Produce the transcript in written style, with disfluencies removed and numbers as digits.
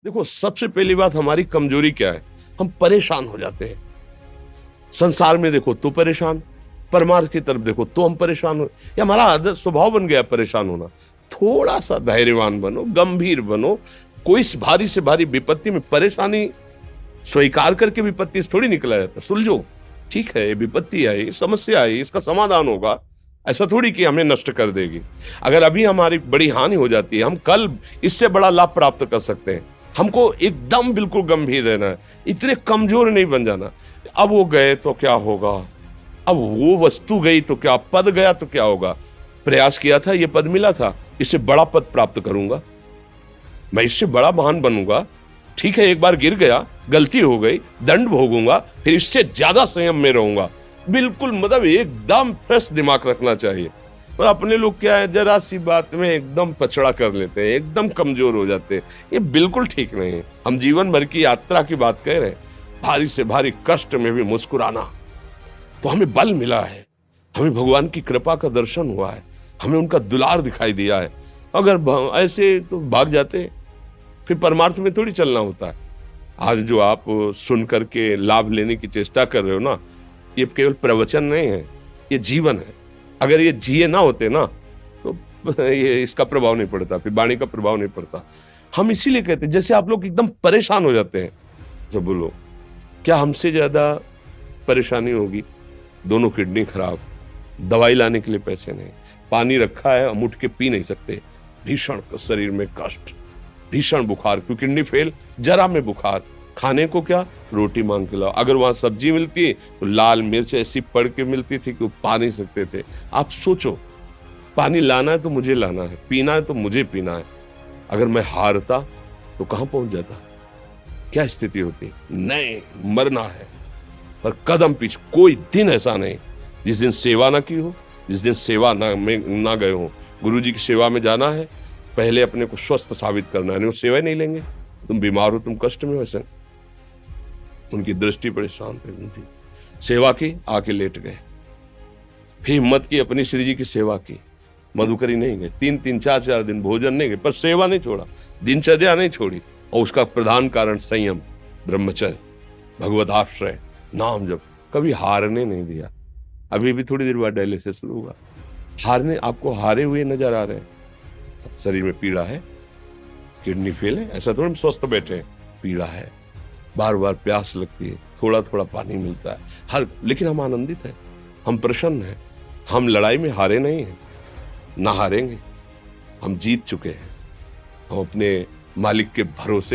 देखो, सबसे पहली बात हमारी कमजोरी क्या है? हम परेशान हो जाते हैं। संसार में देखो तो परेशान, परमार्थ की तरफ देखो तो हम परेशान हो, ये हमारा आदत स्वभाव बन गया परेशान होना। थोड़ा सा धैर्यवान बनो, गंभीर बनो। कोई इस भारी से भारी विपत्ति में परेशानी स्वीकार करके विपत्ति से थोड़ी निकला जाता। सुलझो, ठीक है, ये विपत्ति आई, ये समस्या आई, इसका समाधान होगा। ऐसा थोड़ी कि हमें नष्ट कर देगी। अगर अभी हमारी बड़ी हानि हो जाती है, हम कल इससे बड़ा लाभ प्राप्त कर सकते हैं। हमको एकदम बिल्कुल गंभीर रहना है, इतने कमजोर नहीं बन जाना। अब वो गए तो क्या होगा, अब वो वस्तु गई तो क्या, पद गया तो क्या होगा। प्रयास किया था, ये पद मिला था, इससे बड़ा पद प्राप्त करूंगा, मैं इससे बड़ा महान बनूंगा। ठीक है, एक बार गिर गया, गलती हो गई, दंड भोगूंगा, फिर इससे ज्यादा संयम में रहूंगा। बिल्कुल, मतलब एकदम फ्रेश दिमाग रखना चाहिए। और अपने लोग क्या है, जरा सी बात में एकदम पछड़ा कर लेते हैं, एकदम कमजोर हो जाते हैं। ये बिल्कुल ठीक नहीं है। हम जीवन भर की यात्रा की बात कह रहे हैं, भारी से भारी कष्ट में भी मुस्कुराना, तो हमें बल मिला है, हमें भगवान की कृपा का दर्शन हुआ है, हमें उनका दुलार दिखाई दिया है। अगर ऐसे तो भाग जाते हैं, फिर परमार्थ में थोड़ी चलना होता है। आज जो आप सुन करके लाभ लेने की चेष्टा कर रहे हो ना, ये केवल प्रवचन नहीं है, ये जीवन है। अगर ये जिए ना होते ना, तो ये इसका प्रभाव नहीं पड़ता, फिर वाणी का प्रभाव नहीं पड़ता। हम इसीलिए कहते हैं, जैसे आप लोग एकदम परेशान हो जाते हैं जब बोलो, क्या हमसे ज्यादा परेशानी होगी? दोनों किडनी खराब, दवाई लाने के लिए पैसे नहीं, पानी रखा है हम उठ के पी नहीं सकते, भीषण शरीर में कष्ट, भीषण बुखार, क्योंकि किडनी फेल, जरा में बुखार, खाने को क्या, रोटी मांग के लाओ। अगर वहां सब्जी मिलती तो लाल मिर्च ऐसी पड़ के मिलती थी कि वो पा नहीं सकते थे। आप सोचो, पानी लाना है तो मुझे लाना है, पीना है तो मुझे पीना है। अगर मैं हारता तो कहां पहुंच जाता, क्या स्थिति होती? नहीं, मरना है, पर कदम पीछे। कोई दिन ऐसा नहीं जिस दिन सेवा ना की हो, जिस दिन सेवा ना गए हो। गुरु जी की सेवा में जाना है, पहले अपने को स्वस्थ साबित करना है, नहीं वो सेवा ही नहीं लेंगे। तुम बीमार हो, तुम कष्ट में हो, ऐसे उनकी दृष्टि परेशान थे, उनकी सेवा की, आके लेट गए। फिर हिम्मत की, अपनी श्री जी की सेवा की, मधुकरी नहीं गए, 3-4 दिन भोजन नहीं गए, पर सेवा नहीं छोड़ा, दिनचर्या नहीं छोड़ी। और उसका प्रधान कारण संयम, ब्रह्मचर्य, भगवत आश्रय, नाम जप, कभी हारने नहीं दिया। अभी भी थोड़ी देर बाद डायलिसिस शुरू हुआ। हारने, आपको हारे हुए नजर आ रहे हैं? शरीर में पीड़ा है, किडनी फेल है, ऐसा थोड़ा हम स्वस्थ बैठे हैं, पीड़ा है, बार बार प्यास लगती है, थोड़ा थोड़ा पानी मिलता है, लेकिन हम आनंदित हैं, हम प्रसन्न हैं। हम लड़ाई में हारे नहीं हैं, ना हारेंगे, हम जीत चुके हैं। हम अपने मालिक के भरोसे